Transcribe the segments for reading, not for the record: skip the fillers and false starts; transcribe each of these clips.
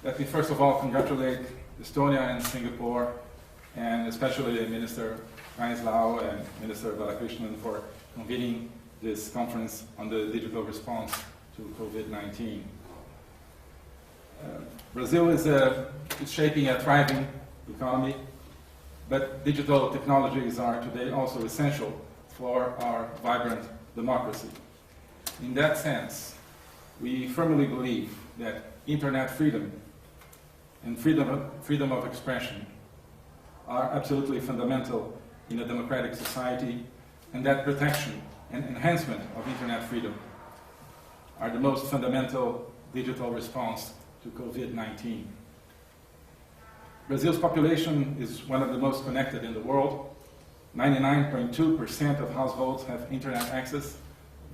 Let me first of all congratulate Estonia and Singapore, and especially Minister Lau and Minister Balakrishnan for convening this conference on the digital response to COVID-19. Brazil is shaping a thriving economy, but digital technologies are today also essential for our vibrant democracy. In that sense, we firmly believe that internet freedom and freedom of expression are absolutely fundamental in a democratic society, and that protection and enhancement of internet freedom are the most fundamental digital response to COVID-19. Brazil's population is one of the most connected in the world. 99.2% of households have internet access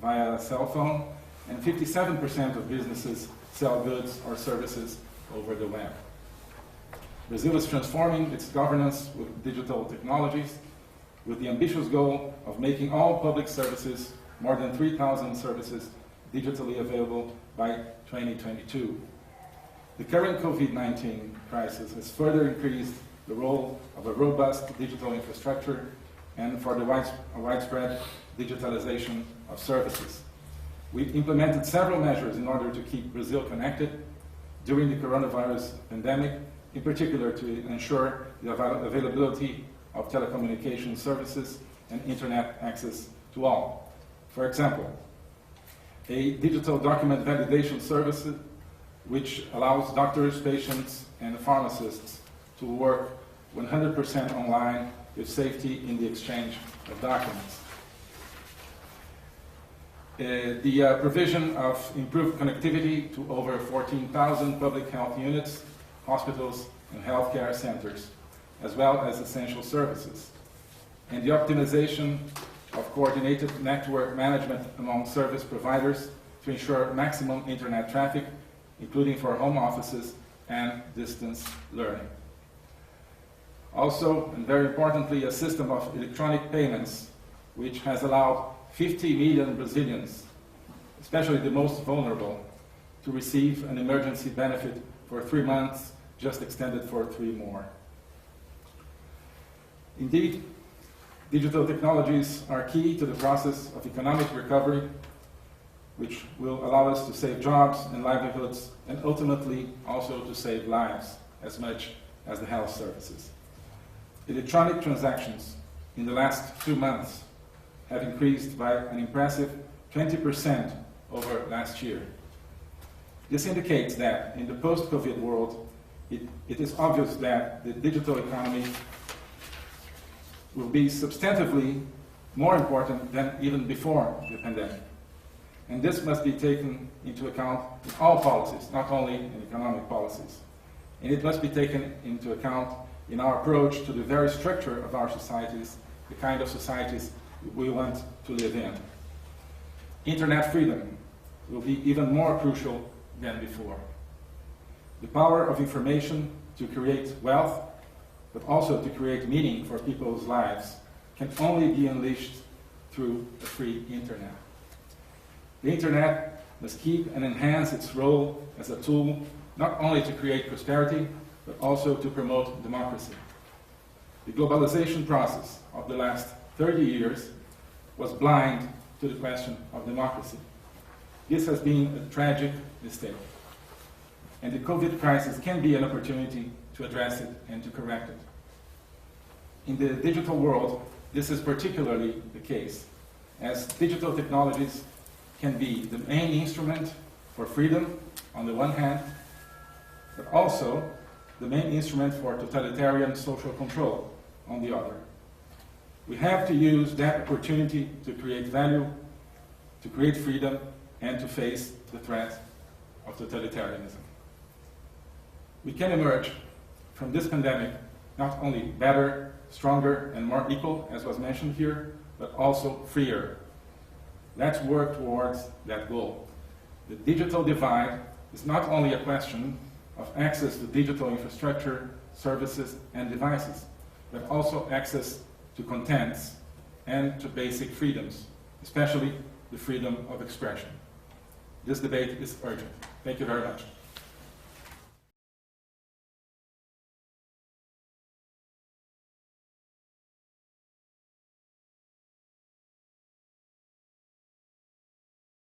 via a cell phone, and 57% of businesses sell goods or services over the web. Brazil is transforming its governance with digital technologies with the ambitious goal of making all public services, more than 3,000 services, digitally available by 2022. The current COVID-19 crisis has further increased the role of a robust digital infrastructure and for the widespread digitalization of services. We've implemented several measures in order to keep Brazil connected during the coronavirus pandemic, in particular to ensure the availability of telecommunication services and internet access to all. For example, a digital document validation service which allows doctors, patients, and pharmacists to work 100% online with safety in the exchange of documents. The provision of improved connectivity to over 14,000 public health units, hospitals, and healthcare centers, as well as essential services. And the optimization of coordinated network management among service providers to ensure maximum internet traffic, including for home offices and distance learning. Also, and very importantly, a system of electronic payments which has allowed 50 million Brazilians, especially the most vulnerable, to receive an emergency benefit for 3 months, just extended for 3 more. Indeed, digital technologies are key to the process of economic recovery, which will allow us to save jobs and livelihoods, and ultimately also to save lives as much as the health services. Electronic transactions in the last 2 months have increased by an impressive 20% over last year. This indicates that in the post-COVID world, it is obvious that the digital economy will be substantively more important than even before the pandemic. And this must be taken into account in all policies, not only in economic policies. And it must be taken into account in our approach to the very structure of our societies, the kind of societies we want to live in. Internet freedom will be even more crucial than before. The power of information to create wealth, but also to create meaning for people's lives, can only be unleashed through a free internet. The internet must keep and enhance its role as a tool not only to create prosperity, but also to promote democracy. The globalization process of the last 30 years was blind to the question of democracy. This has been a tragic mistake. And the COVID crisis can be an opportunity to address it and to correct it. In the digital world, this is particularly the case, as digital technologies can be the main instrument for freedom on the one hand, but also the main instrument for totalitarian social control on the other. We have to use that opportunity to create value, to create freedom, and to face the threat of totalitarianism. We can emerge from this pandemic not only better, stronger, and more equal, as was mentioned here, but also freer. Let's work towards that goal. The digital divide is not only a question of access to digital infrastructure, services, and devices, but also access to contents and to basic freedoms, especially the freedom of expression. This debate is urgent. Thank you very much.